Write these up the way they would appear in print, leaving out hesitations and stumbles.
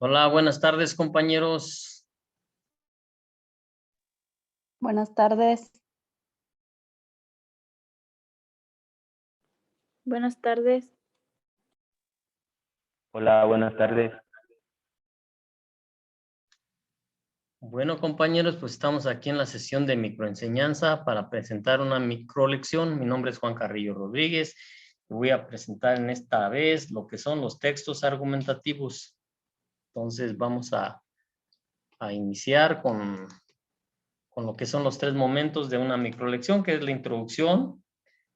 Hola, buenas tardes, compañeros. Buenas tardes. Buenas tardes. Hola, buenas tardes. Bueno, compañeros, pues estamos aquí en la sesión de microenseñanza para presentar una microlección. Mi nombre es Juan Carrillo Rodríguez. Voy a presentar en esta vez lo que son los textos argumentativos. Entonces vamos a iniciar con lo que son los 3 momentos de una microlección, que es la introducción,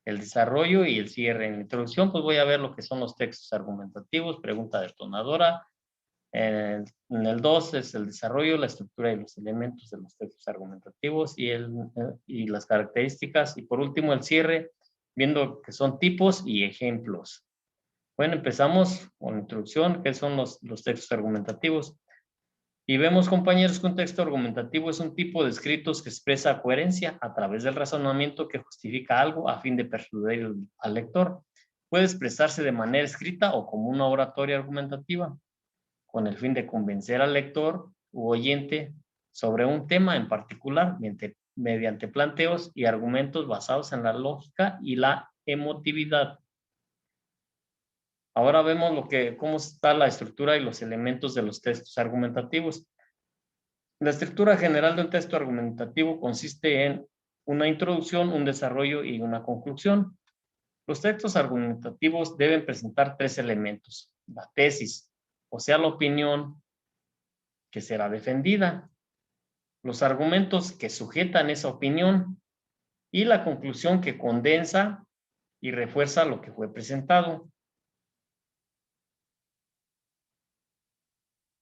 el desarrollo y el cierre. En la introducción, pues voy a ver lo que son los textos argumentativos, pregunta detonadora. En el 2 es el desarrollo, la estructura y los elementos de los textos argumentativos y las características. Y por último, el cierre, viendo que son tipos y ejemplos. Bueno, empezamos con la introducción, que son los textos argumentativos. Y vemos, compañeros, que un texto argumentativo es un tipo de escritos que expresa coherencia a través del razonamiento que justifica algo a fin de persuadir al lector. Puede expresarse de manera escrita o como una oratoria argumentativa, con el fin de convencer al lector u oyente sobre un tema en particular mediante planteos y argumentos basados en la lógica y la emotividad. Ahora vemos cómo está la estructura y los elementos de los textos argumentativos. La estructura general de un texto argumentativo consiste en una introducción, un desarrollo y una conclusión. Los textos argumentativos deben presentar 3 elementos: la tesis, o sea, la opinión que será defendida, los argumentos que sujetan esa opinión y la conclusión que condensa y refuerza lo que fue presentado.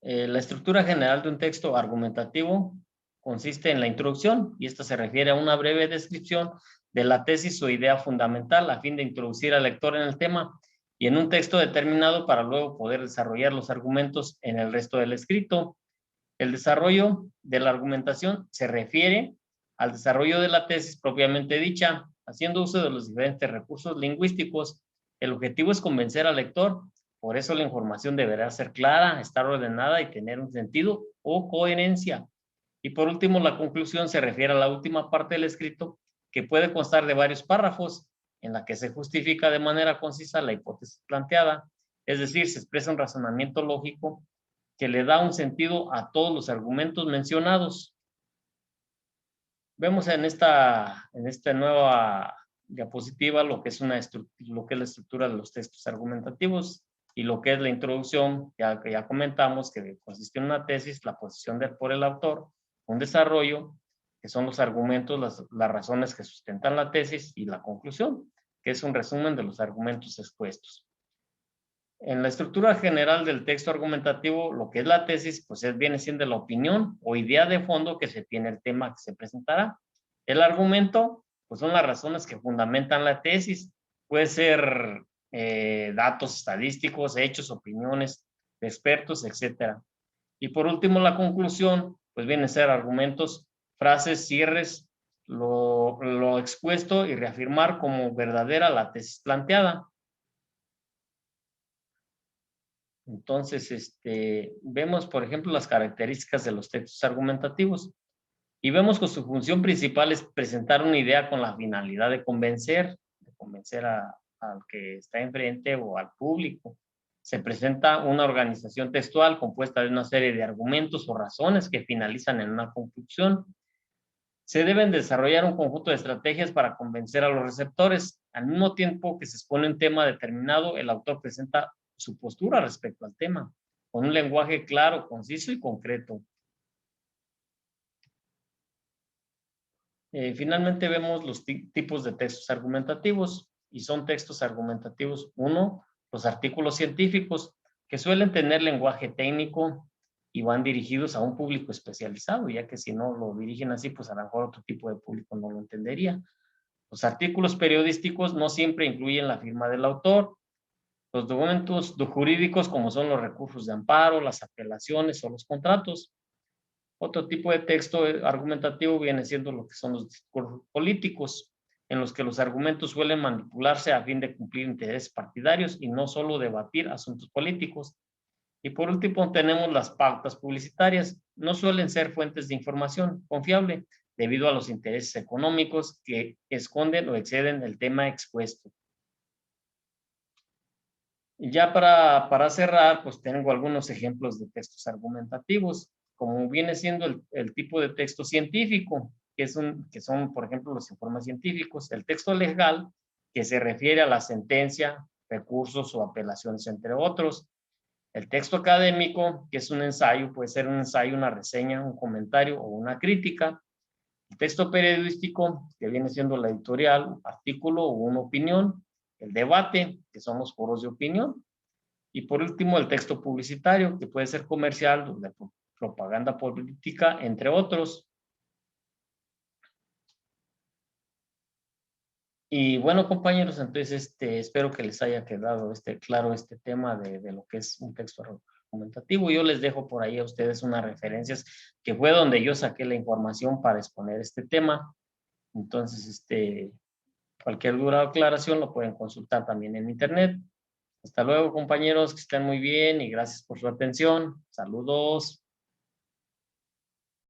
La estructura general de un texto argumentativo consiste en la introducción, y esta se refiere a una breve descripción de la tesis o idea fundamental a fin de introducir al lector en el tema y en un texto determinado para luego poder desarrollar los argumentos en el resto del escrito. El desarrollo de la argumentación se refiere al desarrollo de la tesis propiamente dicha, haciendo uso de los diferentes recursos lingüísticos. El objetivo es convencer al lector. Por eso la información deberá ser clara, estar ordenada y tener un sentido o coherencia. Y por último, la conclusión se refiere a la última parte del escrito, que puede constar de varios párrafos, en la que se justifica de manera concisa la hipótesis planteada, es decir, se expresa un razonamiento lógico que le da un sentido a todos los argumentos mencionados. Vemos en esta nueva diapositiva lo que es la estructura de los textos argumentativos y lo que es la introducción, que ya comentamos, que consiste en una tesis, la posición por el autor, un desarrollo, que son los argumentos, las razones que sustentan la tesis, y la conclusión, que es un resumen de los argumentos expuestos. En la estructura general del texto argumentativo, lo que es la tesis, pues viene siendo la opinión o idea de fondo que se tiene el tema que se presentará. El argumento, pues son las razones que fundamentan la tesis. Puede ser datos estadísticos, hechos, opiniones de expertos, etc. Y por último, la conclusión, pues viene a ser argumentos, frases, cierres, lo expuesto y reafirmar como verdadera la tesis planteada. Entonces, vemos, por ejemplo, las características de los textos argumentativos y vemos que su función principal es presentar una idea con la finalidad de convencer al que está enfrente o al público. Se presenta una organización textual compuesta de una serie de argumentos o razones que finalizan en una conclusión. Se deben desarrollar un conjunto de estrategias para convencer a los receptores. Al mismo tiempo que se expone un tema determinado, el autor presenta su postura respecto al tema, con un lenguaje claro, conciso y concreto. Finalmente vemos los tipos de textos argumentativos, y son textos argumentativos. 1, los artículos científicos, que suelen tener lenguaje técnico y van dirigidos a un público especializado, ya que si no lo dirigen así, pues a lo mejor otro tipo de público no lo entendería. Los artículos periodísticos no siempre incluyen la firma del autor. Los documentos jurídicos, como son los recursos de amparo, las apelaciones o los contratos. Otro tipo de texto argumentativo viene siendo lo que son los discursos políticos, en los que los argumentos suelen manipularse a fin de cumplir intereses partidarios y no solo debatir asuntos políticos. Y por último tenemos las pautas publicitarias. No suelen ser fuentes de información confiable debido a los intereses económicos que esconden o exceden el tema expuesto. Y ya para cerrar, pues tengo algunos ejemplos de textos argumentativos, como viene siendo el tipo de texto científico, que son, por ejemplo, los informes científicos, el texto legal, que se refiere a la sentencia, recursos o apelaciones, entre otros. El texto académico, que es un ensayo, puede ser un ensayo, una reseña, un comentario o una crítica. El texto periodístico, que viene siendo la editorial, un artículo o una opinión. El debate, que son los foros de opinión. Y por último, el texto publicitario, que puede ser comercial, de propaganda política, entre otros. Y bueno, compañeros, entonces espero que les haya quedado claro este tema de lo que es un texto argumentativo. Yo les dejo por ahí a ustedes unas referencias que fue donde yo saqué la información para exponer este tema. Entonces, cualquier duda o aclaración lo pueden consultar también en internet. Hasta luego, compañeros, que estén muy bien y gracias por su atención. Saludos.